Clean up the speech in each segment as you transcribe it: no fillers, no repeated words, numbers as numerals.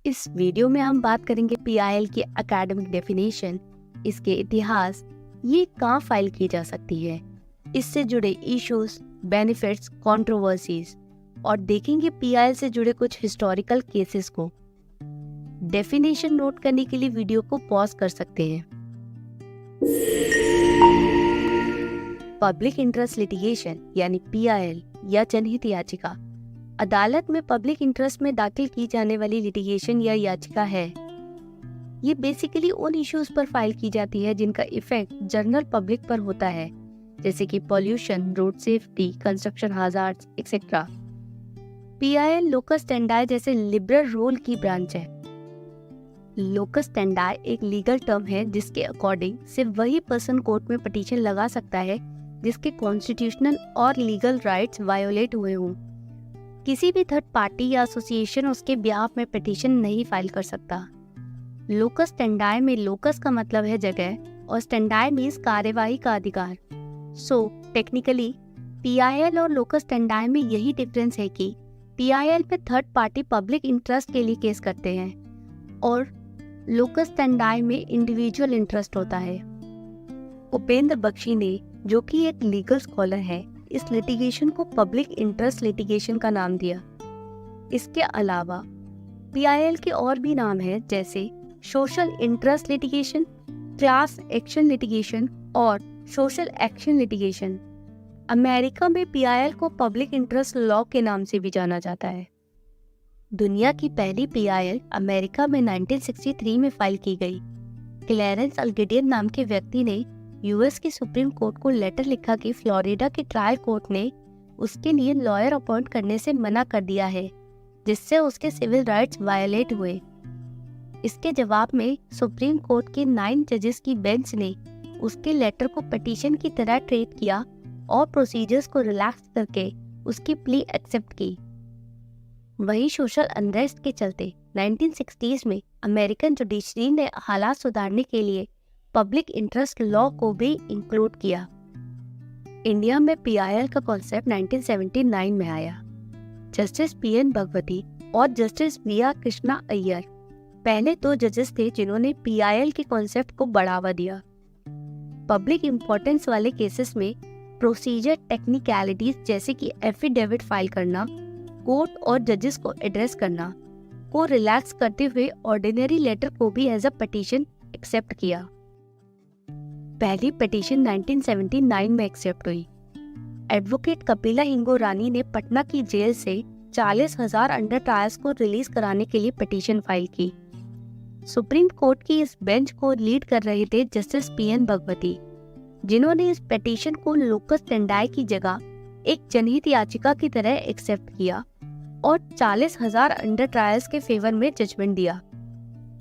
इस वीडियो में हम बात करेंगे पीआईएल की एकेडमिक डेफिनेशन, इसके इतिहास, ये कहाँ फाइल की जा सकती है, इससे जुड़े इश्यूज, बेनिफिट्स, कंट्रोवर्सीज और देखेंगे पीआईएल से जुड़े कुछ हिस्टोरिकल केसेस को। डेफिनेशन नोट करने के लिए वीडियो को पॉज कर सकते हैं। पब्लिक इंटरेस्ट लिटिगेशन यानी पीआईएल या जनहित याचिका अदालत में पब्लिक इंटरेस्ट में दाखिल की जाने वाली लिटिगेशन या याचिका है। ये बेसिकली उन इश्यूज पर फाइल की जाती है जिनका इफेक्ट जनरल पब्लिक पर होता है, जैसे कि pollution, road safety, construction hazards etcetera. PIL locus standi जैसे लिबरल रोल की ब्रांच है। लोकस स्टैंडाई एक लीगल टर्म है जिसके अकॉर्डिंग सिर्फ वही पर्सन कोर्ट में पिटीशन लगा सकता है जिसके कॉन्स्टिट्यूशनल और लीगल राइट्स वायोलेट हुए हों। किसी भी थर्ड पार्टी या एसोसिएशन उसके बिहाफ में पिटीशन नहीं फाइल कर सकता। लोकस स्टैंडाई में लोकस का मतलब है जगह और स्टैंडाई मीन्स कार्यवाही का अधिकार। सो टेक्निकली पीआईएल और लोकस स्टैंडाई में यही डिफरेंस है कि पीआईएल पे थर्ड पार्टी पब्लिक इंटरेस्ट के लिए केस करते हैं और लोकस स्टैंडाई में इंडिविजुअल इंटरेस्ट होता है। उपेंद्र बख्शी ने, जो कि एक लीगल स्कॉलर है, इस लिटिगेशन को पब्लिक इंटरेस्ट लिटिगेशन का नाम दिया। इसके अलावा पीआईएल के और भी नाम हैं, जैसे social interest litigation, class action litigation और सोशल एक्शन लिटिगेशन। अमेरिका में पीआईएल को पब्लिक इंटरेस्ट लॉ के नाम से भी जाना जाता है। दुनिया की पहली पीआईएल अमेरिका में 1963 में फाइल की गई। क्लैरेंस अल्गिडियन नाम के व्यक्ति ने यूएस की सुप्रीम कोर्ट को लेटर लिखा कि फ्लोरिडा की ट्रायल कोर्ट ने उसके लिए लॉयर अपॉइंट करने से मना कर दिया है, जिससे उसके सिविल राइट्स वायलेट हुए। इसके जवाब में सुप्रीम कोर्ट के 9 जजेस की बेंच ने उसके लेटर को पिटीशन की तरह ट्रीट किया और प्रोसीजर्स को रिलैक्स करके उसकी प्ली एक्सेप्ट की। वहीं सोशल अनरेस्ट के चलते 1960s में अमेरिकन जुडिशरी ने हालात सुधारने के लिए पब्लिक इंटरेस्ट लॉ को भी इंक्लूड किया। इंडिया में पीआईएल का कॉन्सेप्ट 1979 में आया। जस्टिस पीएन भगवती और जस्टिस वी.आर. कृष्णा अय्यर पहले 2 जजेस थे जिन्होंने पीआईएल के कॉन्सेप्ट को बढ़ावा दिया। पब्लिक इंपॉर्टेंस वाले केसेस में प्रोसीजर टेक्निकलिटीज जैसे कि एफिडेविट फाइल करना, कोर्ट और जजेस को एड्रेस करना को रिलैक्स करते हुए ऑर्डिनरी लेटर को भी एज अ पिटीशन एक्सेप्ट किया। पहली पिटीशन 1979 में एक्सेप्ट हुई। एडवोकेट कपिला हिंगोरानी ने पटना की जेल से 40,000 अंडर ट्रायल्स को रिलीज कराने के लिए पिटीशन फाइल की। सुप्रीम कोर्ट की इस बेंच को लीड कर रहे थे जस्टिस पीएन भगवती, जिन्होंने इस पिटीशन को लोकस स्टैंडाई की जगह एक जनहित याचिका की तरह एक्सेप्ट किया और 40,000 अंडर ट्रायल्स के फेवर में जजमेंट दिया।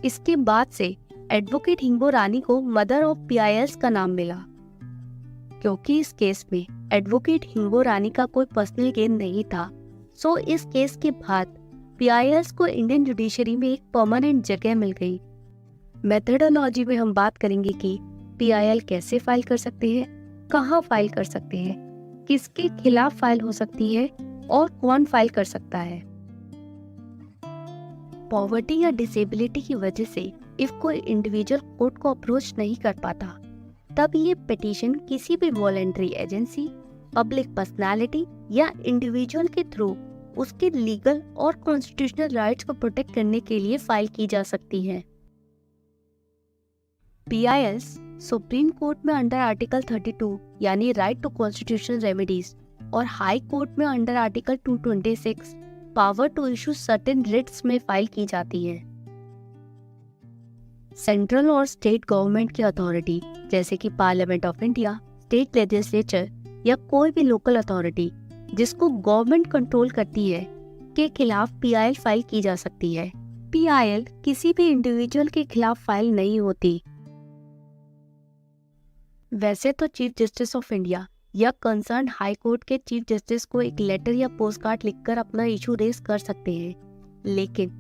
इसके बाद से एडवोकेट हिंगोरानी को मदर ऑफ पीआईएल्स का नाम मिला, क्योंकि इस केस में एडवोकेट हिंगोरानी का कोई पर्सनल गेन नहीं था। सो इस केस के बाद पीआईएल्स को इंडियन जुडिशरी में एक परमानेंट जगह मिल गई। मेथडोलॉजी में हम बात करेंगे कि पीआईएल कैसे फाइल कर सकते हैं, कहाँ फाइल कर सकते हैं, किसके खिलाफ फाइल हो सकती है और कौन फाइल कर सकता है। पॉवर्टी या डिसेबिलिटी की वजह से इफ कोई इंडिविजुअल कोर्ट को अप्रोच नहीं कर पाता, तब ये पिटीशन किसी भी वॉलंटरी एजेंसी, पब्लिक पर्सनालिटी या इंडिविजुअल के थ्रू उसके लीगल और कॉन्स्टिट्यूशनल राइट्स को प्रोटेक्ट करने के लिए फाइल की जा सकती है। पीआईएल्स सुप्रीम कोर्ट में अंडर आर्टिकल 32 यानी राइट टू कॉन्स्टिट्यूशनल रेमेडीज और हाई कोर्ट में under article 226 power to issue certain writs में फाइल की जाती है। सेंट्रल और स्टेट गवर्नमेंट की अथॉरिटी जैसे कि parliament of India, state legislature या कोई भी लोकल अथॉरिटी जिसको गवर्नमेंट कंट्रोल करती है के खिलाफ पीआईएल फाइल की जा सकती है। पीआईएल किसी भी इंडिविजुअल के खिलाफ फाइल नहीं होती। वैसे तो चीफ जस्टिस ऑफ इंडिया या कंसर्न हाई कोर्ट के चीफ जस्टिस को एक लेटर या पोस्ट कार्ड लिखकर अपना इशू रेज कर सकते हैं, लेकिन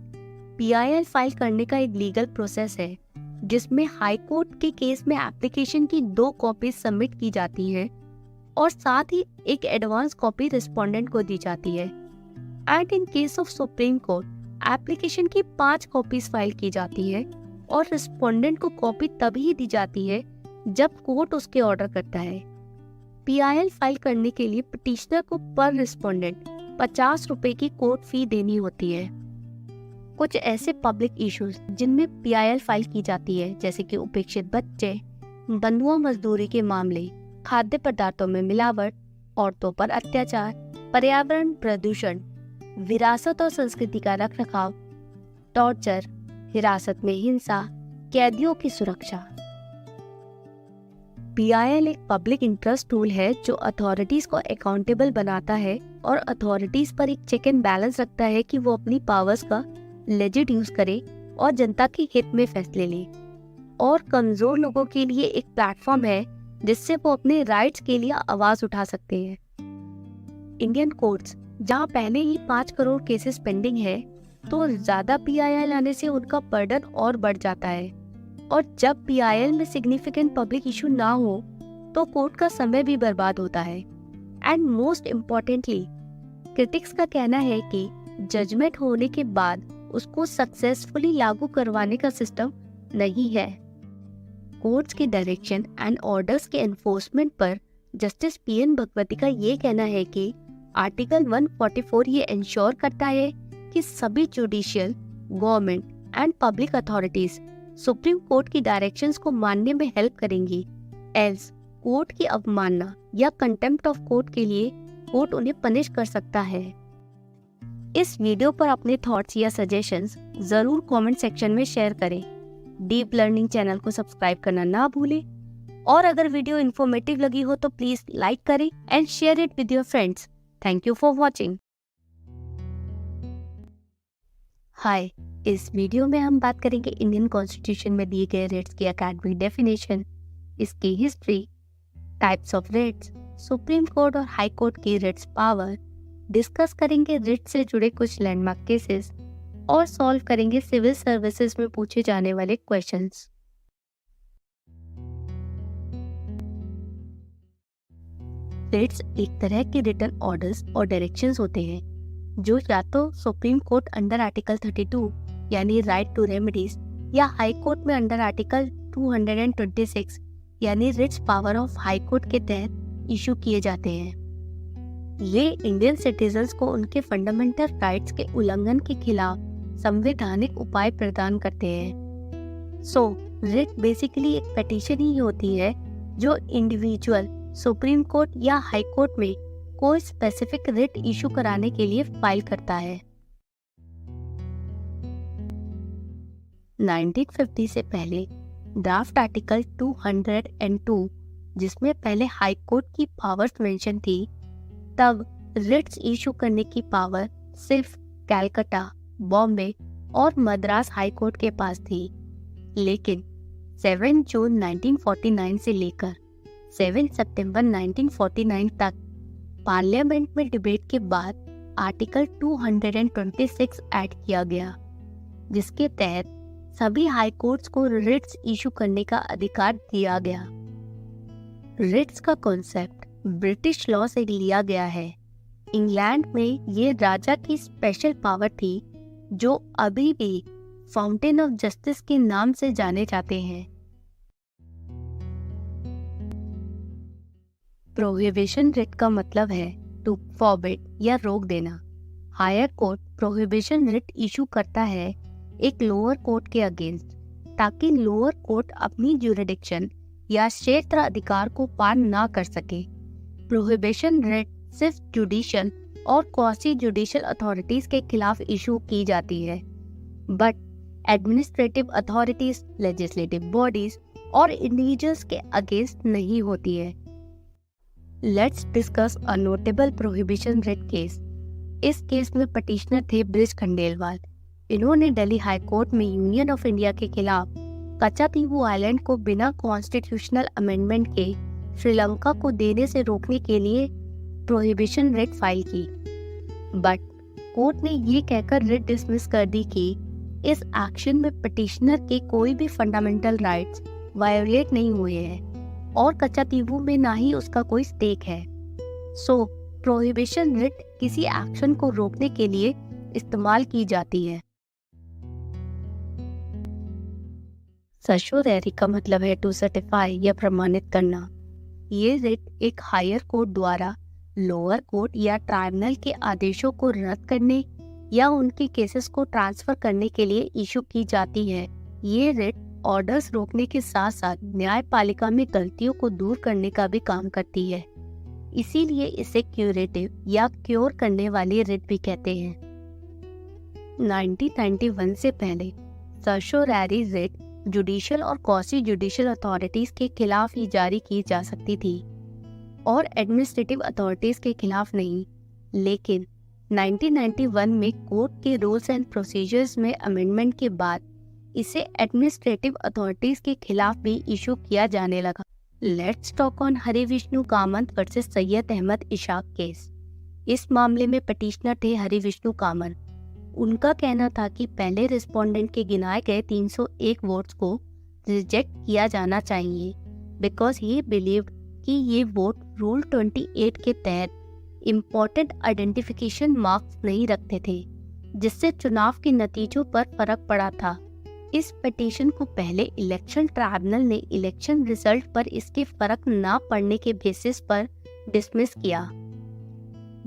पीआईएल फाइल करने का एक लीगल प्रोसेस है जिसमें हाई कोर्ट के केस में एप्लीकेशन की 2 कॉपीज सबमिट की जाती हैं और साथ ही एक एडवांस कॉपी रिस्पोंडेंट को दी जाती है। And in case of supreme court application की 5 कॉपीज फाइल की जाती है और रिस्पोंडेंट को कॉपी तभी दी जाती है जब कोर्ट उसके ऑर्डर करता है। PIL फाइल करने के लिए पिटिशनर को पर रिस्पोंडेंट 50 रुपए की कोर्ट फी देनी होती है। कुछ ऐसे पब्लिक इश्यूज जिनमें PIL फाइल की जाती है जैसे कि उपेक्षित बच्चे, बंधुआ मजदूरी के मामले, खाद्य पदार्थों में मिलावट, औरतों पर अत्याचार, पर्यावरण प्रदूषण, विरासत और संस्कृति का रखरखाव, टॉर्चर, हिरासत में हिंसा, कैदियों की सुरक्षा। PIL एक पब्लिक इंटरेस्ट टूल है जो अथॉरिटीज को अकाउंटेबल बनाता है और अथॉरिटीज पर एक चेक एंड बैलेंस रखता है कि वो अपनी पावर्स का लेजिट यूज करे और जनता के हित में फैसले ले। और कमजोर लोगों के लिए एक प्लेटफॉर्म है जिससे वो अपने राइट्स के लिए आवाज उठा सकते हैं। इंडियन कोर्ट्स जहां पहले ही 5 करोड़ केसेस पेंडिंग है, तो ज्यादा PIL आने से उनका बर्डन और बढ़ जाता है। और जब PIL में सिग्निफिकेंट पब्लिक इशू ना हो तो कोर्ट का समय भी बर्बाद होता है। एंड मोस्ट इम्पोर्टेंटली, क्रिटिक्स का कहना है कि जजमेंट होने के बाद उसको सक्सेसफुली लागू करवाने का सिस्टम नहीं है। कोर्ट्स के डायरेक्शन एंड ऑर्डर्स के एनफोर्समेंट पर जस्टिस PN भगवती का ये कहना है कि आर्टिकल 144 ये इंश्योर करता है कि सभी judicial, government and public authorities supreme court की डायरेक्शंस को मानने में हेल्प करेंगी। एल्स कोर्ट की अवमानना या कंटेम्प्ट ऑफ कोर्ट के लिए कोर्ट उन्हें पनिश कर सकता है। इस वीडियो पर अपने थॉट्स या सजेशंस जरूर कमेंट सेक्शन में शेयर करें। डीप लर्निंग चैनल को सब्सक्राइब करना ना भूलें और अगर वीडियो इन्फॉर्मेटिव लगी हो तो प्लीज लाइक करें and share it with your friends. Thank you for watching. Hi, इस वीडियो में हम बात करेंगे इंडियन कॉन्स्टिट्यूशन में दिए गए रिट्स की एकेडमिक डेफिनेशन, इसकी history, types of writs, supreme court और हाई कोर्ट की रिट्स पावर, डिस्कस करेंगे रिट से जुड़े कुछ लैंडमार्क केसेस और सॉल्व करेंगे सिविल सर्विसेज में पूछे जाने वाले क्वेश्चंस। रिट्स एक तरह के रिटन ऑर्डर्स और डायरेक्शंस होते हैं जो या तो सुप्रीम कोर्ट अंडर आर्टिकल 32 यानी राइट टू रेमेडीज या हाई कोर्ट में अंडर आर्टिकल 226 यानी writs power of high court के तहत इशू किए जाते हैं। ये इंडियन सिटीजन्स को उनके फंडामेंटल राइट्स के उल्लंघन के खिलाफ संवैधानिक उपाय प्रदान करते हैं। सो रिट बेसिकली एक पिटीशन ही होती है जो इंडिविजुअल सुप्रीम कोर्ट या हाई कोर्ट में कोई स्पेसिफिक रिट इशू कराने के लिए फाइल करता है। 1950 से पहले ड्राफ्ट आर्टिकल 202 जिसमें पहले हाई कोर्ट की पावर्स मेंशन थी, तब रिट्स इशू करने की पावर सिर्फ कैलकाटा, बॉम्बे और मद्रास हाई कोर्ट के पास थी। लेकिन 7 जून 1949 से लेकर 7 सितंबर 1949 तक पार्लियामेंट में डिबेट के बाद आर्टिकल 226 ऐड किया गया, जिसके तहत सभी हाई कोर्ट्स को रिट्स इशू करने का अधिकार दिया गया। रिट्स का कॉन्सेप्ट ब्रिटिश लॉ से लिया गया है। इंग्लैंड में ये राजा की स्पेशल पावर थी जो अभी भी फाउंटेन ऑफ जस्टिस के नाम से जाने जाते हैं। प्रोहिबिशन रिट का मतलब है टू फॉरबिड या रोक देना। Higher court prohibition writ issue करता है एक लोअर कोर्ट के अगेंस्ट, ताकि लोअर कोर्ट अपनी ज्यूरिडिक्शन या क्षेत्र अधिकार को पार ना कर सके। प्रोहिबिशन रिट सिर्फ जुडिशियल और क्वासी जुडिशियल अथॉरिटीज के खिलाफ इशू की जाती है, but administrative authorities, legislative bodies और इंडिविजुअल्स के अगेंस्ट नहीं होती है। Let's discuss a notable prohibition writ case. इस केस में पिटिशनर थे ब्रिज खंडेलवाल। इन्होंने दिल्ली हाई कोर्ट में यूनियन ऑफ इंडिया के खिलाफ कच्चातीवू आइलैंड को बिना कॉन्स्टिट्यूशनल अमेंडमेंट के श्रीलंका को देने से रोकने के लिए प्रोहिबिशन रिट फाइल की, बट कोर्ट ने ये कहकर रिट डिसमिस कर दी कि इस एक्शन में पिटिशनर के कोई भी फंडामेंटल राइट्स वायोलेट नहीं हुए हैं और कच्चातीवू में ना ही उसका कोई स्टेक है। सो प्रोहिबिशन रिट किसी एक्शन को रोकने के लिए इस्तेमाल की जाती है। सर्शोरैरी का मतलब है टू सर्टिफाई या प्रमाणित करना। ये रिट एक हायर कोर्ट द्वारा लोअर कोर्ट या ट्राइब्यूनल के आदेशों को रद्द करने या उनके केसेस को ट्रांसफर करने के लिए इशू की जाती है। ये रिट ऑर्डर्स रोकने के साथ साथ न्यायपालिका में गलतियों को दूर करने का भी काम करती है, इसीलिए इसे क्यूरेटिव या क्योर करने वाली रिट भी कहते हैं। 1991 से पहले सर्शोरैरी रिट जुडिशियल और क्वासी जुडिशियल अथॉरिटीज के खिलाफ ही जारी की जा सकती थी और एडमिनिस्ट्रेटिव अथॉरिटीज के खिलाफ नहीं, लेकिन 1991 में कोर्ट के रूल्स एंड प्रोसीजर्स में अमेंडमेंट के बाद इसे एडमिनिस्ट्रेटिव अथॉरिटीज के खिलाफ भी इशू किया जाने लगा। Let's talk on Harivishnu Kamath versus Syed Ahmed Ishaq case. इस मामले में पिटिशनर थे हरिविष्णु कामत। उनका कहना था कि पहले रिस्पोंडेंट के गिनाए गए 301 वोट्स को रिजेक्ट किया जाना चाहिए बिकॉज ही बिलीव्ड कि ये वोट रूल 28 के तहत इम्पोर्टेंट आइडेंटिफिकेशन मार्क्स नहीं रखते थे, जिससे चुनाव के नतीजों पर फर्क पड़ा था। इस पिटीशन को पहले इलेक्शन ट्राइब्यूनल ने इलेक्शन रिजल्ट पर इसके फर्क ना पड़ने के बेसिस पर डिसमिस किया।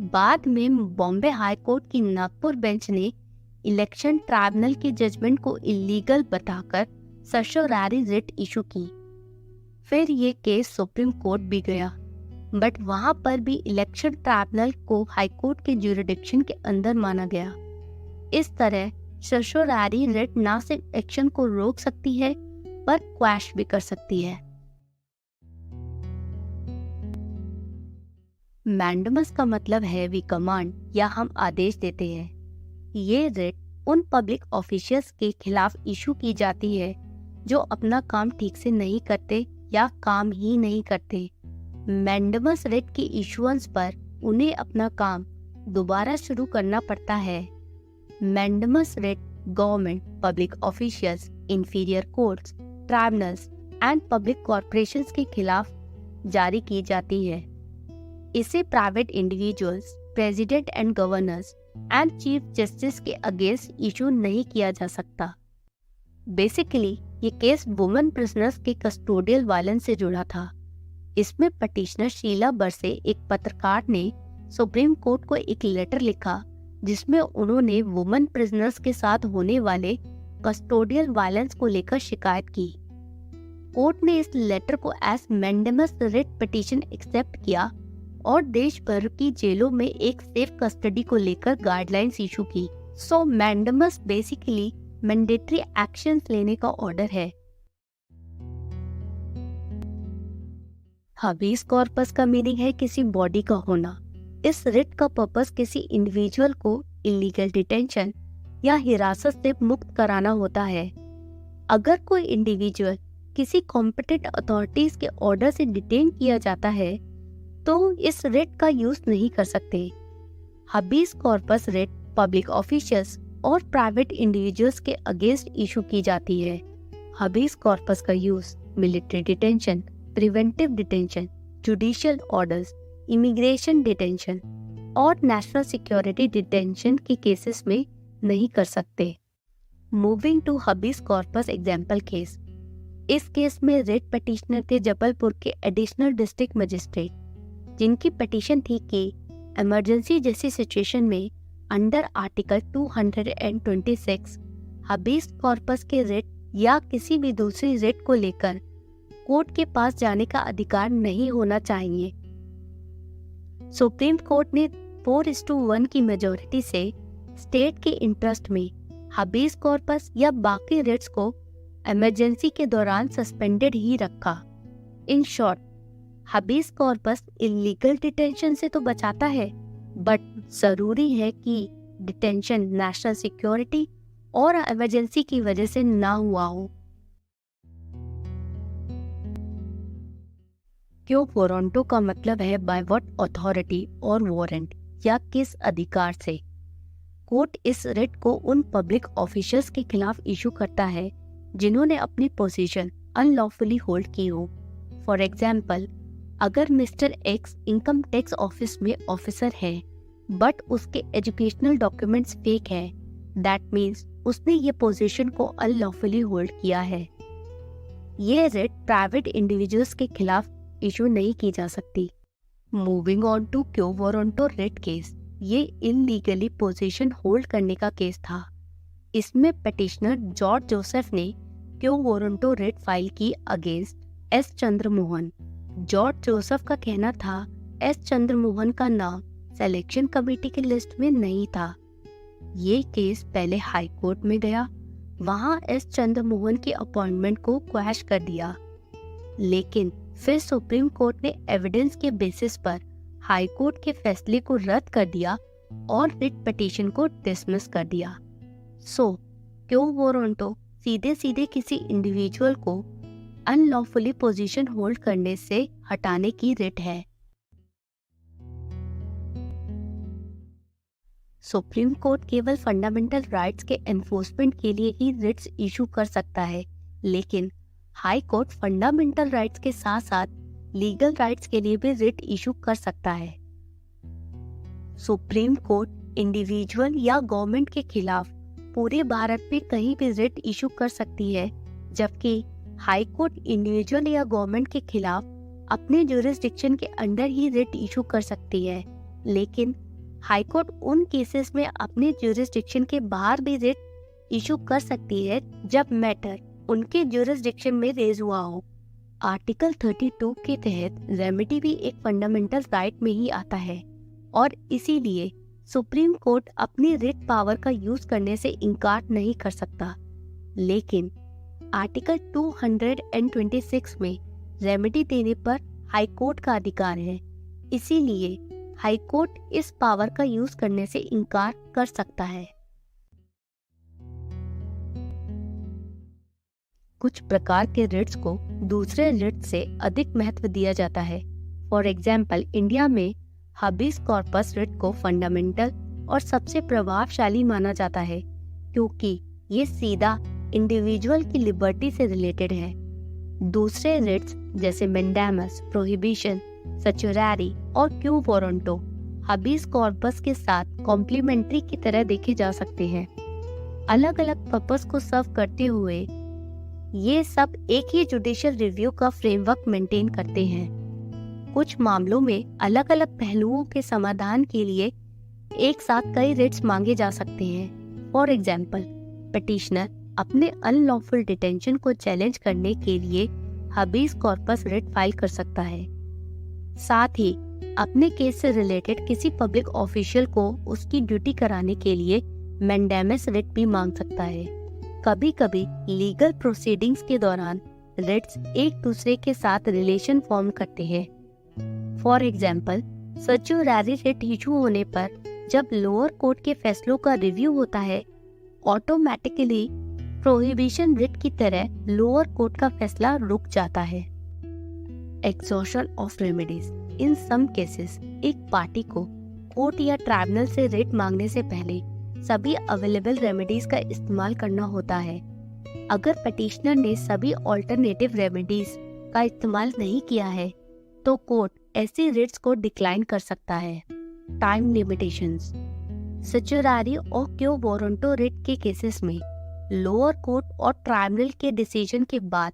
बाद में बॉम्बे हाई कोर्ट की नागपुर बेंच ने इलेक्शन ट्राइब्यूनल के जजमेंट को इलीगल बताकर सर्शोरैरी रिट इशू की। फिर ये केस सुप्रीम कोर्ट भी गया, बट वहां पर भी इलेक्शन ट्राइब्यूनल को हाई कोर्ट के ज्यूरिडिक्शन के अंदर माना गया। इस तरह सर्शोरैरी रिट ना सिर्फ एक्शन को रोक सकती है पर क्वैश भी कर सकती है। मैंडेमस का मतलब है वी कमांड या हम आदेश देते हैं। ये रिट उन पब्लिक ऑफिशियल्स के खिलाफ इशू की जाती है जो अपना काम ठीक से नहीं करते या काम ही नहीं करते। मैंडेमस रिट के इशुएंस पर उन्हें अपना काम दोबारा शुरू करना पड़ता है। Mandamus writ government, public officials, inferior courts, tribunals and public corporations के खिलाफ जारी की जाती है। इसे private individuals, president and governors and chief justice के अगेंस्ट इशू नहीं किया जा सकता। बेसिकली ये केस वुमेन प्रिजनर्स के कस्टोडियल वायलेंस से जुड़ा था। इसमें पिटिशनर शीला बरसे, एक पत्रकार ने सुप्रीम कोर्ट को एक लेटर लिखा जिसमें उन्होंने वुमेन प्रिजनर्स के साथ होने वाले कस्टोडियल वायलेंस को लेकर शिकायत की। कोर्ट ने इस लेटर को as mandamus writ petition accept किया और देश भर की जेलों में एक सेफ कस्टडी को लेकर गाइडलाइंस इशू की। सो मैंडेमस बेसिकली मैंडेटरी एक्शंस लेने का ऑर्डर है। हबीस कॉर्पस का मीनिंग है किसी बॉडी का होना। इस रिट का पर्पस किसी इंडिविजुअल को इलीगल डिटेंशन या हिरासत से मुक्त कराना होता है। अगर कोई इंडिविजुअल किसी कॉम्पिटेंट अथॉरिटीज के ऑर्डर से डिटेन किया जाता है तो इस रिट का यूज नहीं कर सकते। Habeas corpus writ public officials और प्राइवेट इंडिविजुअल्स के अगेंस्ट इशू की जाती है। हबीस कॉर्पस का use military detention, preventive detention, judicial orders, immigration detention और नेशनल सिक्योरिटी डिटेंशन के केसेस में नहीं कर सकते। Moving to habeas corpus example case. इस केस में रिट पिटिशनर थे जबलपुर के एडिशनल डिस्ट्रिक्ट मजिस्ट्रेट, जिनकी पिटीशन थी कि इमरजेंसी जैसी सिचुएशन में अंडर आर्टिकल 226 हबीस कॉर्पस के रिट या किसी भी दूसरी रिट को लेकर कोर्ट के पास जाने का अधिकार नहीं होना चाहिए। सुप्रीम कोर्ट ने 4:1 की मेजॉरिटी से स्टेट के इंटरेस्ट में हबीस कॉर्पस या बाकी रिट्स को इमरजेंसी के दौरान सस्पेंडेड ही रखा। In short, habeas corpus illegal detention से तो बचाता है, बट जरूरी है कि डिटेंशन नेशनल सिक्योरिटी और इमरजेंसी की वजह से ना हुआ हो। क्यों वारंटो का मतलब है बाय व्हाट अथॉरिटी और वारंट या किस अधिकार से। कोर्ट इस रिट को उन पब्लिक ऑफिशियल्स के खिलाफ इशू करता है जिन्होंने अपनी पोजीशन अनलॉफुली होल्ड की हो। फॉर एग्जाम्पल, अगर mister x income tax office में ऑफिसर है बट उसके एजुकेशनल डॉक्यूमेंट्स फेक है, दैट मीन्स उसने ये पोजीशन को अनलॉफुली होल्ड किया है। ये रिट प्राइवेट इंडिविजुअल्स के खिलाफ इशू नहीं की जा सकती। Moving on to quo warranto writ case, ये इलीगली पोजीशन होल्ड करने का केस था। इसमें पिटिशनर जॉर्ज जोसेफ ने क्यो वारंटो रिट फाइल की against S Chandramohan. George Joseph का कहना था एस चंद्रमोहन का नाम सिलेक्शन कमेटी की लिस्ट में नहीं था। ये केस पहले हाई कोर्ट में गया, वहां एस चंद्रमोहन की अपॉइंटमेंट को क्वैश कर दिया, लेकिन फिर सुप्रीम कोर्ट ने एविडेंस के बेसिस पर हाई कोर्ट के फैसले को रद्द कर दिया और रिट पिटीशन को डिसमिस कर दिया। सो क्यो वारंटो सीधे सीधे किसी इंडिविजुअल को अनलॉफुली पोजीशन होल्ड करने से हटाने की रिट है। सुप्रीम कोर्ट केवल फंडामेंटल राइट्स के एनफोर्समेंट के लिए ही रिट्स इशू कर सकता है, लेकिन हाई कोर्ट फंडामेंटल राइट्स के साथ साथ लीगल राइट्स के लिए भी रिट इशू कर सकता है। सुप्रीम कोर्ट इंडिविजुअल या गवर्नमेंट के खिलाफ पूरे भारत में कहीं भी रिट इशू कर सकती है, जबकि हाई कोर्ट इंडिविजुअल या गवर्नमेंट के खिलाफ अपने ज्यूरिसडिक्शन के अंडर ही रिट इशू कर सकती है, लेकिन हाई कोर्ट उन केसेस में अपने ज्यूरिसडिक्शन के बाहर भी रिट इशू कर सकती है जब मैटर उनके ज्यूरिसडिक्शन में रेज हुआ हो। आर्टिकल 32 के तहत रेमेडी भी एक फंडामेंटल राइट में ही आता है और इसीलिए सुप्रीम कोर्ट अपनी रिट पावर का यूज करने से इनकार नहीं कर सकता, लेकिन आर्टिकल 226 में रेमेडी देने पर हाई कोर्ट का अधिकार है, इसीलिए हाई कोर्ट इस पावर का यूज करने से इनकार कर सकता है। कुछ प्रकार के रिट्स को दूसरे रिट से अधिक महत्व दिया जाता है। फॉर एग्जाम्पल, इंडिया में हबीस कॉर्पस रिट को फंडामेंटल और सबसे प्रभावशाली माना जाता है क्योंकि ये सीधा इंडिविजुअल की लिबर्टी से रिलेटेड है। दूसरे रिट्स जैसे मेंडामस, प्रोहिबिशन, सर्चुरारी और क्यो वारंटो हबीस कॉर्पस के साथ कॉम्प्लीमेंट्री की तरह देखे जा सकते हैं। अलग अलग पर्पस को सर्व करते हुए ये सब एक ही जुडिशियल रिव्यू का फ्रेमवर्क मेंटेन करते हैं। कुछ मामलों में अलग अलग पहलुओं के समाधान के लिए एक साथ कई रिट्स मांगे जा सकते हैं। फॉर एग्जाम्पल, पिटिशनर अपने अनलॉफुल डिटेंशन को चैलेंज करने के लिए हबीस कॉर्पस रिट फाइल कर सकता है। साथ ही अपने केस से रिलेटेड किसी पब्लिक ऑफिशियल को उसकी ड्यूटी कराने के लिए मैंडेमस रिट भी मांग सकता है। कभी कभी लीगल प्रोसीडिंग्स के दौरान रिट्स एक दूसरे के साथ रिलेशन फॉर्म करते हैं। फॉर एग्जाम्पल, सर्चुरारी रिट इशू होने पर जब लोअर कोर्ट के फैसलों का रिव्यू होता है, ऑटोमेटिकली प्रोहिबिशन रिट की तरह लोअर कोर्ट का फैसला रुक जाता है। Exhaustion of remedies, in some cases एक पार्टी को कोर्ट या ट्राइब्यूनल से रिट मांगने से पहले सभी अवेलेबल रेमेडीज का इस्तेमाल करना होता है। अगर पिटिशनर ने सभी ऑल्टरनेटिव रेमेडीज का इस्तेमाल नहीं किया है तो कोर्ट ऐसी रिट्स को डिक्लाइन कर सकता है। टाइम लिमिटेशंस, सर्चुरारी और क्यो वारंटो रिट के केसेस में लोअर कोर्ट और ट्राइब्यूनल के डिसीजन के बाद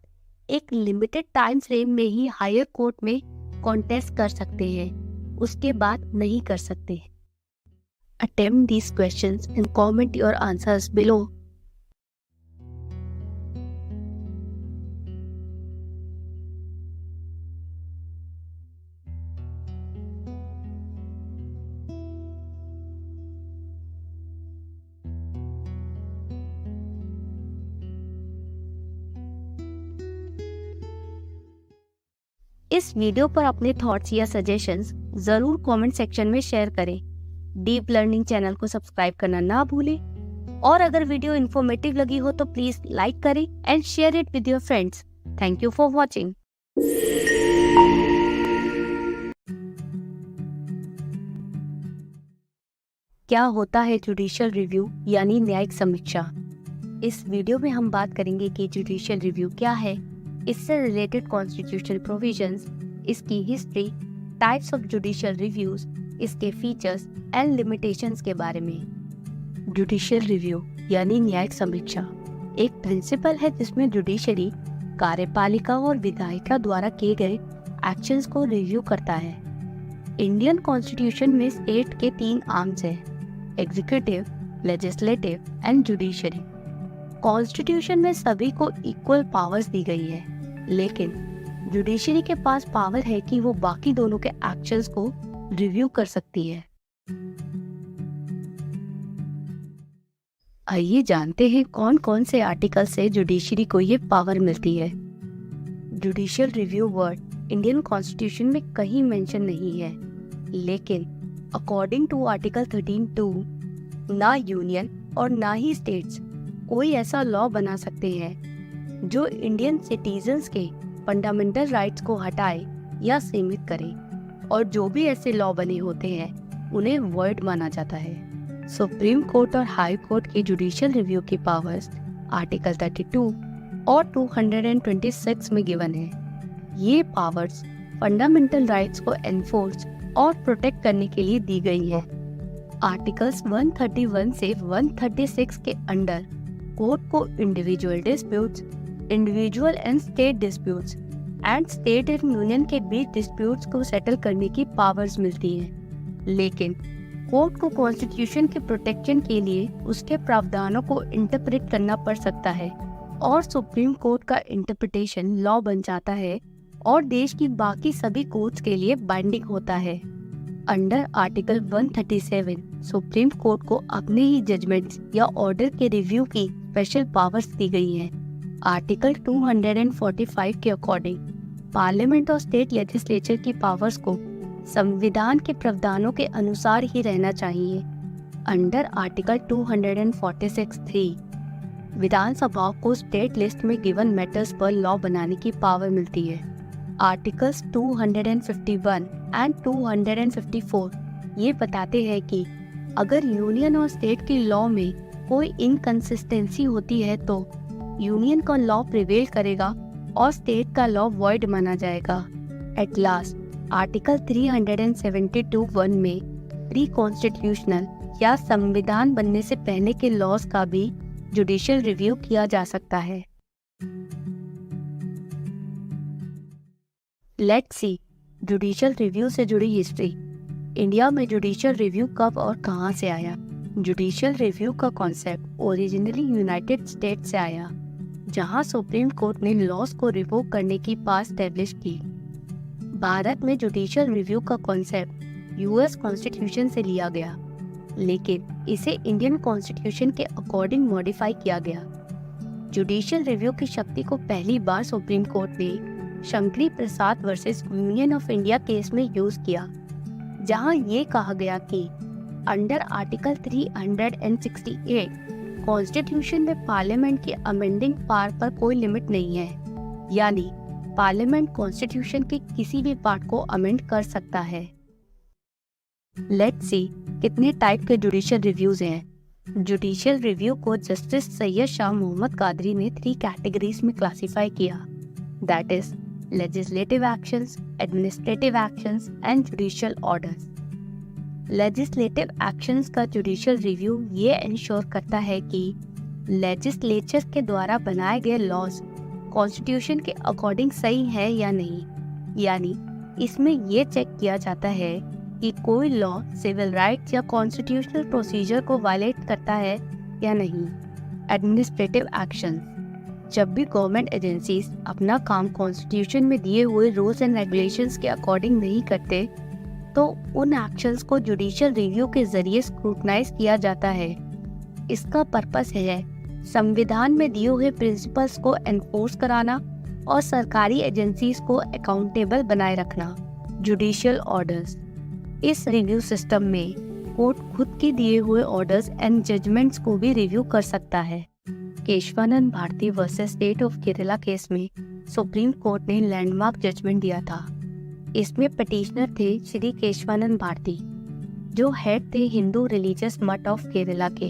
एक लिमिटेड टाइम फ्रेम में ही हायर कोर्ट में कॉन्टेस्ट कर सकते हैं, उसके बाद नहीं कर सकते। Attempt these questions and comment your answers below. इस वीडियो पर अपने थॉट्स या सजेशंस जरूर कमेंट सेक्शन में शेयर करें। डीप लर्निंग चैनल को सब्सक्राइब करना ना भूलें और अगर वीडियो इन्फॉर्मेटिव लगी हो तो प्लीज लाइक करें and share it with your friends. Thank you for watching. क्या होता है जुडिशियल रिव्यू यानी न्यायिक समीक्षा? इस वीडियो में हम बात करेंगे कि जुडिशियल रिव्यू क्या है, इससे रिलेटेड कॉन्स्टिट्यूशनल प्रोविजंस, इसकी history, types of judicial reviews, इसके फीचर्स एंड लिमिटेशंस के बारे में। जुडिशियल रिव्यू यानी न्यायिक समीक्षा एक प्रिंसिपल है जिसमें जुडिशरी कार्यपालिका और विधायिका द्वारा किए गए एक्शंस को रिव्यू करता है। इंडियन कॉन्स्टिट्यूशन में स्टेट के 3 आर्म्स हैं, executive, legislative and judiciary. Constitution में सभी को इक्वल पावर्स दी गई है, लेकिन जुडिशरी के पास पावर है कि वो बाकी दोनों के एक्शंस को रिव्यू कर सकती है। आइए जानते हैं कौन कौन से आर्टिकल से जुडिशरी को ये पावर मिलती है। Judicial review word Indian constitution में कहीं मेंशन नहीं है, लेकिन अकॉर्डिंग टू आर्टिकल 13(2) ना यूनियन और ना ही स्टेट्स कोई ऐसा लॉ बना सकते हैं जो इंडियन सिटीजन्स के फंडामेंटल राइट्स को हटाए या सीमित करे, और जो भी ऐसे लॉ बने होते हैं उन्हें वॉइड माना जाता है। सुप्रीम कोर्ट और हाई कोर्ट की जुडिशियल रिव्यू की पावर्स आर्टिकल 32 और 226 में गिवन है। ये पावर्स फंडामेंटल राइट्स को एनफोर्स और प्रोटेक्ट करने के लिए दी गई हैं। आर्टिकल्स 131 से 136 के अंडर कोर्ट को individual disputes, individual and state disputes and state and union के बीच डिस्प्यूट्स को सेटल करने की पावर्स मिलती हैं, लेकिन कोर्ट को कॉन्स्टिट्यूशन के प्रोटेक्शन के लिए उसके प्रावधानों को इंटरप्रेट करना पड़ सकता है, और सुप्रीम कोर्ट का इंटरप्रिटेशन लॉ बन जाता है और देश की बाकी सभी कोर्ट्स के लिए बाइंडिंग होता है। अंडर आर्टिकल 137 सुप्रीम कोर्ट को अपने ही जजमेंट्स या ऑर्डर के रिव्यू की स्पेशल पावर्स दी गई हैं। आर्टिकल 245 के अकॉर्डिंग पार्लियामेंट और स्टेट लेजिस्लेचर की पावर्स को संविधान के प्रावधानों के अनुसार ही रहना चाहिए। अंडर आर्टिकल 246(3) विधानसभा को स्टेट लिस्ट में गिवन मैटर्स पर लॉ बनाने की पावर मिलती है। आर्टिकल्स 251 एंड 254 ये बताते हैं कि अगर यूनियन और स्टेट की लॉ में कोई इनकंसिस्टेंसी होती है तो यूनियन का लॉ प्रिवेल करेगा और स्टेट का लॉ वॉइड माना जाएगा। एट लास्ट आर्टिकल 372(1) में प्री कॉन्स्टिट्यूशनल या संविधान बनने से पहले के लॉज का भी जुडिशियल रिव्यू किया जा सकता है। लेट्स सी जुडिशियल रिव्यू से जुड़ी हिस्ट्री। इंडिया में जुडिशियल रिव्यू कब और कहां से आया? जुडिशियल रिव्यू का कॉन्सेप्ट ओरिजिनली यूनाइटेड स्टेट से आया, जहां सुप्रीम कोर्ट ने लॉज को रिवोक करने की पावर एस्टेब्लिश की। भारत में जुडिशियल रिव्यू का कॉन्सेप्ट यूएस कॉन्स्टिट्यूशन से लिया गया, लेकिन इसे इंडियन कॉन्स्टिट्यूशन के अकॉर्डिंग मॉडिफाई किया गया। जुडिशियल रिव्यू की शक्ति को पहली बार सुप्रीम कोर्ट ने Shankari Prasad versus union of India case में यूज किया, जहां ये कहा गया कि अंडर आर्टिकल 368 कॉन्स्टिट्यूशन में पार्लियामेंट की अमेंडिंग पावर पर कोई लिमिट नहीं है, यानी पार्लियामेंट कॉन्स्टिट्यूशन के किसी भी पार्ट को अमेंड कर सकता है। लेट्स सी कितने टाइप के जुडिशियल रिव्यूज हैं। जुडिशियल रिव्यू को जस्टिस सैयद शाह मोहम्मद कादरी ने 3 कैटेगरीज में क्लासिफाई किया, that is legislative actions, administrative actions and judicial orders. Legislative actions का जुडिशियल रिव्यू ये इंश्योर करता है कि लेजिस्लेचर के द्वारा बनाए गए लॉज कॉन्स्टिट्यूशन के अकॉर्डिंग सही है या नहीं, यानी इसमें ये चेक किया जाता है कि कोई लॉ सिविल राइट्स या कॉन्स्टिट्यूशनल प्रोसीजर को वायलेट करता है या नहीं। एडमिनिस्ट्रेटिव एक्शन, जब भी गवर्नमेंट एजेंसीज अपना काम कॉन्स्टिट्यूशन में दिए हुए रूल्स एंड रेगुलेशंस के अकॉर्डिंग नहीं करते तो उन एक्शंस को जुडिशियल रिव्यू के जरिए स्क्रूटनाइज किया जाता है। इसका पर्पस है संविधान में दिए हुए प्रिंसिपल्स को एनफोर्स कराना और सरकारी एजेंसीज को अकाउंटेबल बनाए रखना। जुडिशियल ऑर्डर्स, इस रिव्यू सिस्टम में कोर्ट खुद के दिए हुए ऑर्डर्स एंड जजमेंट्स को भी रिव्यू कर सकता है। Kesavananda Bharati versus state of Kerala case में सुप्रीम कोर्ट ने लैंडमार्क जजमेंट दिया था। इसमें पिटीशनर थे श्री केशवानंद भारती, जो हेड थे हिंदू रिलीजियस मठ ऑफ केरला के।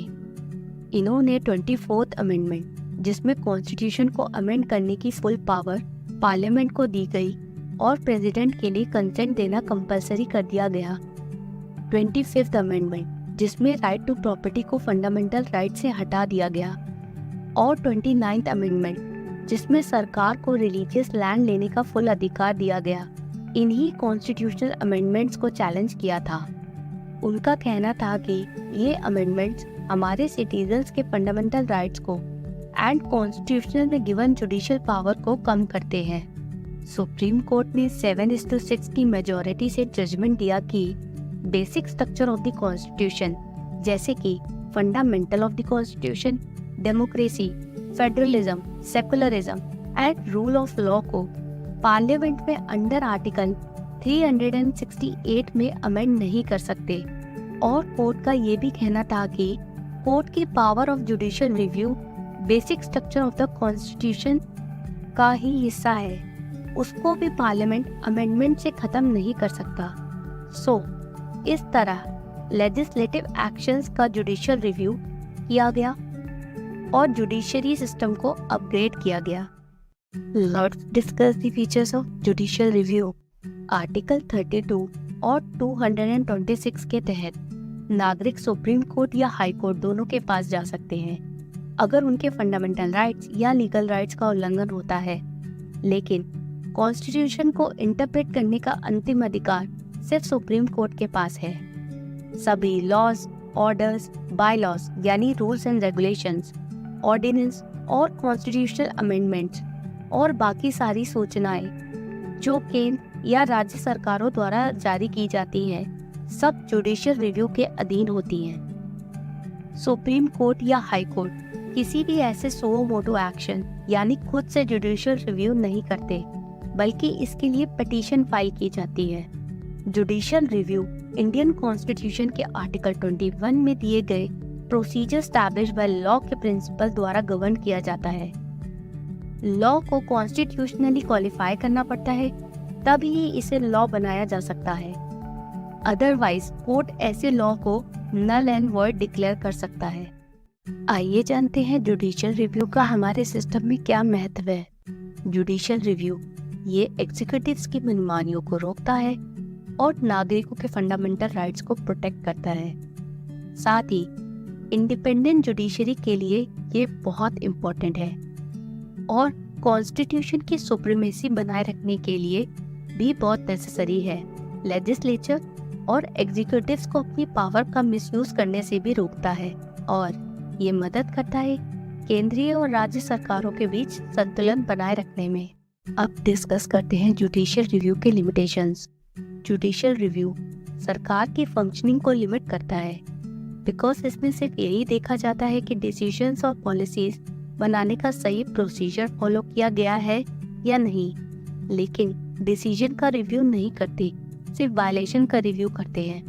इन्होंने 24th अमेंडमेंट, जिसमें कॉन्स्टिट्यूशन को अमेंड करने की फुल पावर पार्लियामेंट को दी गई और प्रेसिडेंट के लिए कंसेंट देना कंपलसरी कर दिया गया। 25th अमेंडमेंट, जिसमें राइट टू प्रॉपर्टी को फंडामेंटल राइट से हटा दिया गया, और 29th अमेंडमेंट, जिसमें सरकार को रिलीजियस लैंड लेने का फुल अधिकार दिया गया। इन्हीं कॉन्स्टिट्यूशनल अमेंडमेंट्स को चैलेंज किया था। उनका कहना था कि ये अमेंडमेंट्स हमारे सिटीजन्स के फंडामेंटल राइट्स को एंड कॉन्स्टिट्यूशनल में गिवन जुडिशियल पावर को कम करते हैं। सुप्रीम कोर्ट ने 7:6 की मेजॉरिटी से जजमेंट दिया कि basic structure of the constitution, जैसे कि fundamental of the constitution, democracy, federalism, secularism and rule of law को पार्लियामेंट में अंडर आर्टिकल 368 में अमेंड नहीं कर सकते। और कोर्ट का ये भी कहना था कि कोर्ट की power of judicial review basic structure of the constitution का ही हिस्सा है, उसको भी पार्लियामेंट अमेंडमेंट से खत्म नहीं कर सकता। इस तरह लेजिस्लेटिव एक्शंस का जुडिशियल रिव्यू किया गया और जुडिशरी सिस्टम को अपग्रेड किया गया। Let's discuss the features of judicial review. Article 32 और 226 के तहत नागरिक सुप्रीम कोर्ट या हाई कोर्ट दोनों के पास जा सकते हैं अगर उनके फंडामेंटल राइट्स या लीगल राइट्स का उल्लंघन होता है, लेकिन कॉन्स्टिट्यूशन को इंटरप्रेट करने का अंतिम अधिकार सिर्फ सुप्रीम कोर्ट के पास है। सभी लॉज, ऑर्डर्स, बायलॉज यानी रूल्स एंड रेगुलेशंस, ऑर्डिनेंस और कॉन्स्टिट्यूशनल अमेंडमेंट्स और बाकी सारी सूचनाएं जो केंद्र या राज्य सरकारों द्वारा जारी की जाती हैं, सब जुडिशियल रिव्यू के अधीन होती हैं। सुप्रीम कोर्ट या हाई कोर्ट किसी भी ऐसे सो मोटो एक्शन यानी खुद से जुडिशियल रिव्यू नहीं करते, बल्कि इसके लिए पिटीशन फाइल की जाती है। जुडिशियल रिव्यू इंडियन कॉन्स्टिट्यूशन के आर्टिकल 21 में दिए गए प्रोसीजर एस्टैब्लिश्ड बाय लॉ के प्रिंसिपल द्वारा गवर्न किया जाता है। लॉ को कॉन्स्टिट्यूशनली क्वालिफाई करना पड़ता है, तभी इसे लॉ बनाया जा सकता है। अदरवाइज कोर्ट ऐसे लॉ को नल एंड वॉइड डिक्लेयर कर सकता है। आइए जानते हैं जुडिशियल रिव्यू का हमारे सिस्टम में क्या महत्व है। जुडिशियल रिव्यू ये एग्जीक्यूटिव्स की मनमानियों को रोकता है और नागरिकों के फंडामेंटल राइट्स को प्रोटेक्ट करता है। साथ ही इंडिपेंडेंट जुडिशरी के लिए ये बहुत इम्पोर्टेंट है और कॉन्स्टिट्यूशन की सुप्रीमेसी बनाए रखने के लिए भी बहुत नेसेसरी है। लेजिस्लेचर और एग्जीक्यूटिव्स को अपनी पावर का मिसयूज करने से भी रोकता है और ये मदद करता है केंद्रीय और राज्य सरकारों के बीच संतुलन बनाए रखने में। अब डिस्कस करते हैं जुडिशियल रिव्यू के लिमिटेशंस। जुडिशियल रिव्यू सरकार की फंक्शनिंग को लिमिट करता है, बिकॉज इसमें सिर्फ यही देखा जाता है कि डिसीजंस और पॉलिसीज बनाने का सही प्रोसीजर फॉलो किया गया है या नहीं, लेकिन डिसीजन का रिव्यू नहीं करते, सिर्फ वायलेशन का रिव्यू करते हैं।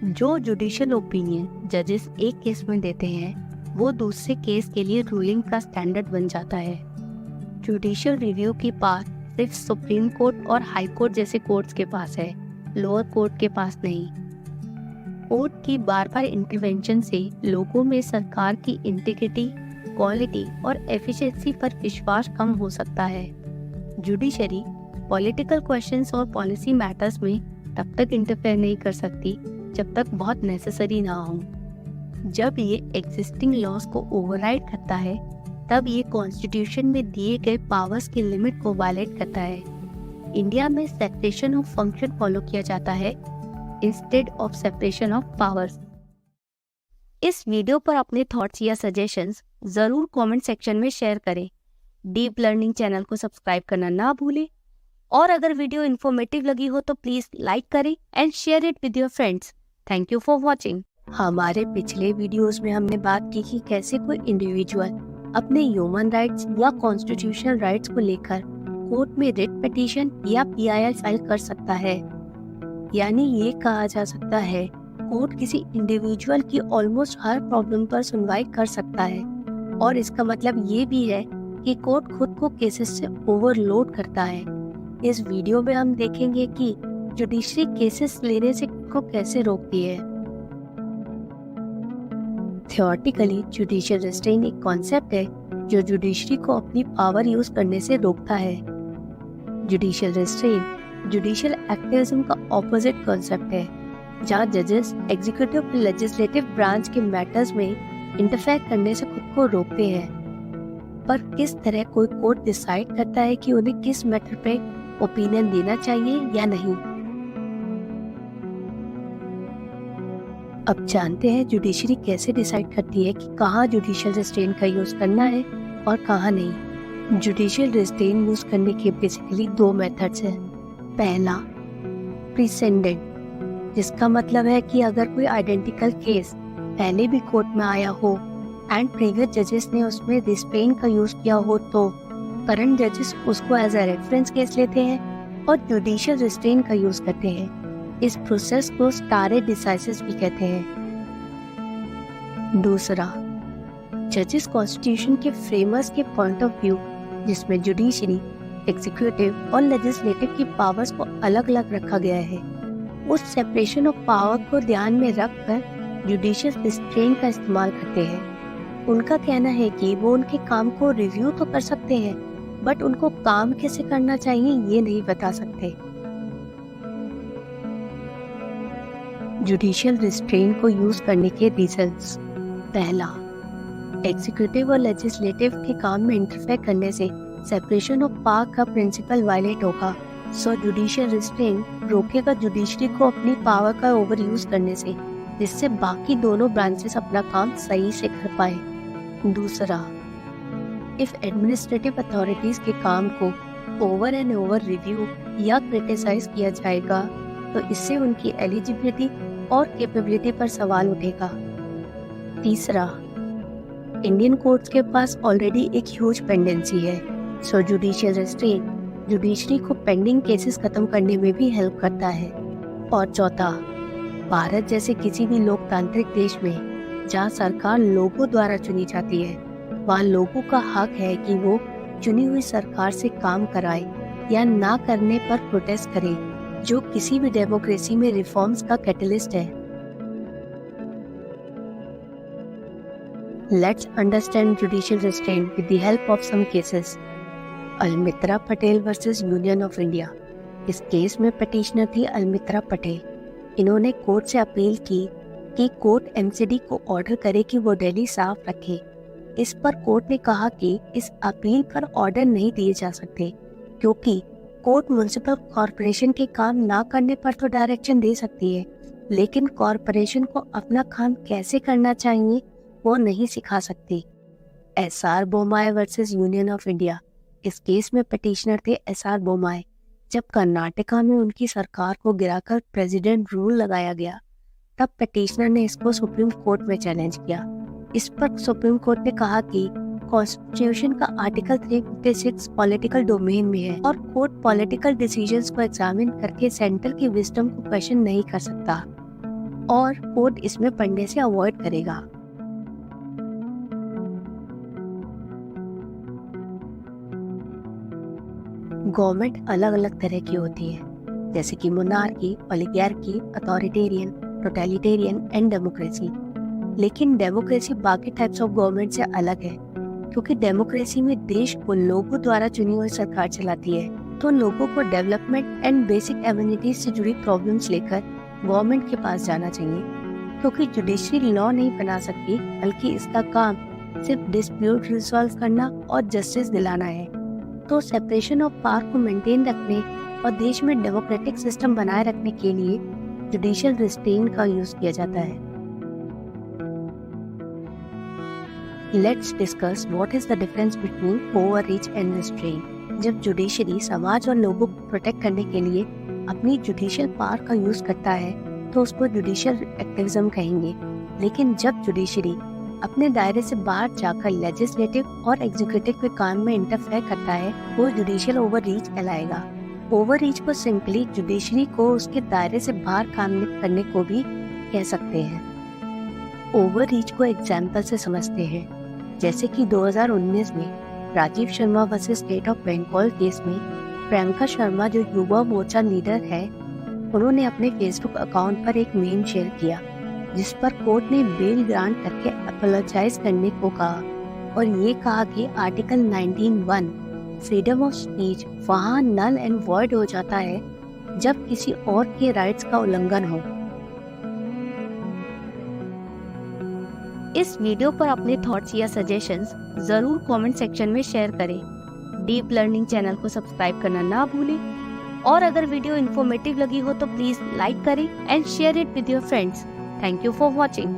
जो जुडिशियल ओपिनियन जजेस एक केस में देते हैं वो दूसरे केस के लिए रूलिंग का स्टैंडर्ड बन जाता है। जुडिशियल रिव्यू की पावर सिर्फ सुप्रीम कोर्ट और हाई कोर्ट जैसे कोर्ट्स के पास है, लोअर कोर्ट के पास नहीं। कोर्ट की बार बार इंटरवेंशन से लोगों में सरकार की इंटीग्रिटी, क्वालिटी और एफिशिएंसी पर विश्वास कम हो सकता है। जुडिशरी पॉलिटिकल क्वेश्चंस और पॉलिसी मैटर्स में तब तक इंटरफेयर नहीं कर सकती जब तक बहुत नेसेसरी ना हो। जब ये एग्जिस्टिंग लॉज को ओवरराइड करता है तब ये कॉन्स्टिट्यूशन में दिए गए पावर्स की लिमिट को वायलेट करता है। इंडिया में सेपरेशन ऑफ फंक्शन फॉलो किया जाता है instead of separation of powers. इस वीडियो पर अपने थॉट्स या सजेशंस जरूर कमेंट सेक्शन में शेयर करें। डीप लर्निंग चैनल को सब्सक्राइब करना ना भूलें और अगर वीडियो इन्फॉर्मेटिव लगी हो तो प्लीज लाइक करें and share it with your friends. Thank you for watching. हमारे पिछले वीडियोस में हमने बात की कि कैसे कोई इंडिविजुअल अपने ह्यूमन राइट्स या कॉन्स्टिट्यूशनल राइट्स को लेकर कोर्ट में रिट पिटीशन या PIL फाइल कर सकता है। यानी ये कहा जा सकता है कोर्ट किसी इंडिविजुअल की ऑलमोस्ट हर प्रॉब्लम पर सुनवाई कर सकता है और इसका मतलब ये भी है कि कोर्ट खुद को केसेस से ओवरलोड करता है। इस वीडियो में हम देखेंगे कि जुडिशरी केसेस लेने से को कैसे रोकती है। थियोरेटिकली जुडिशियल रेस्ट्रेंट एक कॉन्सेप्ट है जो जुडिशरी को अपनी पावर यूज करने से रोकता है। जुडिशियल रेस्ट्रेंट जुडिशियल एक्टिविज्म का ऑपोजिट कॉन्सेप्ट है, जहां जजेस एग्जीक्यूटिव और लेजिस्लेटिव ब्रांच के मैटर्स में इंटरफेयर करने से खुद को रोकते हैं। पर किस तरह कोई कोर्ट डिसाइड करता है कि उन्हें किस मैटर पे ओपिनियन देना चाहिए या नहीं। अब जानते हैं जुडिशरी कैसे डिसाइड करती है कि कहाँ जुडिशियल रिस्ट्रेन का यूज करना है और कहाँ नहीं। जुडिशियल रिस्ट्रेन यूज करने के बेसिकली 2 मेथड्स हैं। पहला, प्रीसेंडेंट, जिसका मतलब है कि अगर कोई आइडेंटिकल केस पहले भी कोर्ट में आया हो एंड प्रीवियस जजेस ने उसमें रिस्ट्रेन का यूज किया हो तो करंट जजेस उसको एज अ रेफरेंस केस लेते हैं और जुडिशियल रिस्ट्रेन का यूज करते हैं। इस प्रोसेस को स्टारे डिसाइसिस भी कहते हैं। दूसरा, जजेस कॉन्स्टिट्यूशन के फ्रेमर्स के पॉइंट ऑफ व्यू, जिसमें जुडिशरी, एग्जीक्यूटिव और लेजिस्लेटिव की पावर्स को अलग अलग रखा गया है। उस सेपरेशन ऑफ पावर को ध्यान में रखकर जुडिशियल रिस्ट्रेन का इस्तेमाल करते हैं। उनका कहना है कि वो उनके काम को रिव्यू तो कर सकते हैं बट उनको काम कैसे करना चाहिए ये नहीं बता सकते। जुडिशियल रिस्ट्रेन को यूज करने के रीजंस। पहला, एग्जीक्यूटिव और लेजिस्लेटिव के काम में इंटरफेयर करने से सेपरेशन ऑफ पावर का प्रिंसिपल वायलेट होगा। सो जुडिशियल रिस्ट्रेन रोकेगा जुडिशरी को अपनी पावर का ओवर यूज करने से, जिससे बाकी दोनों ब्रांचेस अपना काम सही से कर पाए। दूसरा, इफ एडमिनिस्ट्रेटिव अथॉरिटीज के काम को ओवर एंड ओवर रिव्यू या क्रिटिसाइज किया जाएगा तो इससे उनकी एलिजिबिलिटी और कैपेबिलिटी पर सवाल उठेगा। तीसरा, इंडियन कोर्ट्स के पास ऑलरेडी एक ह्यूज पेंडेंसी है, सो जुडिशियल रिस्ट्रेन जुडिशरी को पेंडिंग केसेस खत्म करने में भी हेल्प करता है। और चौथा, भारत जैसे किसी भी लोकतांत्रिक देश में जहाँ सरकार लोगों द्वारा चुनी जाती है, वहाँ लोगों का हक है कि वो चुनी हुई सरकार से काम कराए या ना करने पर प्रोटेस्ट करे, जो किसी भी डेमोक्रेसी में रिफॉर्म्स का कैटलिस्ट है। Let's understand judicial restraint with the help of some cases. Almitra Patel versus union of India. इस केस में पिटिशनर थी अलमित्रा पटेल। इन्होंने कोर्ट से अपील की कि कोर्ट एमसीडी को ऑर्डर करे कि वो दिल्ली साफ रखे। इस पर कोर्ट ने कहा कि इस अपील पर ऑर्डर नहीं दिए जा सकते क्योंकि कोर्ट म्युनिसिपल कॉरपोरेशन के काम ना करने पर तो डायरेक्शन दे सकती है, लेकिन कॉरपोरेशन को अपना काम कैसे करना चाहिए वो नहीं सिखा सकती। SR Bommai versus union of India. इस केस में पिटिशनर थे एसआर बोमाए। जब कर्नाटका में उनकी सरकार को गिराकर प्रेसिडेंट रूल लगाया गया तब पिटिशनर ने इसको सुप्रीम कोर्ट में चैलेंज किया। इस पर सुप्रीम कोर्ट ने कहा कि कॉन्स्टिट्यूशन का आर्टिकल 356 पॉलिटिकल डोमेन में है और कोर्ट पॉलिटिकल डिसीजंस को एग्जामिन करके सेंटर की विजडम को क्वेश्चन नहीं कर सकता और कोर्ट इसमें पढ़ने से अवॉइड करेगा। गवर्नमेंट अलग अलग तरह की होती है, जैसे कि monarchy, oligarchy, authoritarian, totalitarian and democracy. लेकिन डेमोक्रेसी बाकी टाइप्स ऑफ गवर्नमेंट से अलग है क्योंकि डेमोक्रेसी में देश को लोगों द्वारा चुनी हुई सरकार चलाती है, तो लोगों को डेवलपमेंट एंड बेसिक एमिनिटीज से जुड़ी प्रॉब्लम्स लेकर गवर्नमेंट के पास जाना चाहिए क्योंकि जुडिशरी लॉ नहीं बना सकती, बल्कि इसका काम सिर्फ डिस्प्यूट रिजॉल्व करना और जस्टिस दिलाना है। तो सेपरेशन ऑफ पावर को मेंटेन रखने और देश में डेमोक्रेटिक सिस्टम बनाए रखने के लिए जुडिशियल रिस्ट्रेन का यूज किया जाता है। Let's discuss what is the difference between overreach and restraint। जब जुडिशरी समाज और लोगों को प्रोटेक्ट करने के लिए अपनी जुडिशियल पावर का यूज करता है तो उसको जुडिशियल एक्टिविज्म कहेंगे, लेकिन जब जुडिशरी अपने दायरे से बाहर जाकर लेजिस्लेटिव और एग्जीक्यूटिव के काम में इंटरफेयर करता है वो जुडिशियल ओवररीच कहलाएगा। ओवररीच को सिंपली जुडिशरी को उसके दायरे से बाहर काम करने को भी कह सकते हैं। ओवररीच को एग्जाम्पल से समझते हैं, जैसे कि 2019 में Rajiv Sharma versus state of Bengal case में प्रियंका शर्मा जो युवा मोर्चा लीडर है, उन्होंने अपने फेसबुक अकाउंट पर एक मीम शेयर किया जिस पर कोर्ट ने बेल ग्रांट करके अपोलोजाइज करने को कहा और ये कहा कि आर्टिकल 19(1) फ्रीडम ऑफ स्पीच वहाँ नल एंड वॉइड हो जाता है जब किसी और के राइट्स का उल्लंघन हो। इस वीडियो पर अपने थॉट्स या सजेशंस जरूर कमेंट सेक्शन में शेयर करें। डीप लर्निंग चैनल को सब्सक्राइब करना ना भूलें और अगर वीडियो इन्फॉर्मेटिव लगी हो तो प्लीज लाइक करें and share it with your friends. Thank you for watching.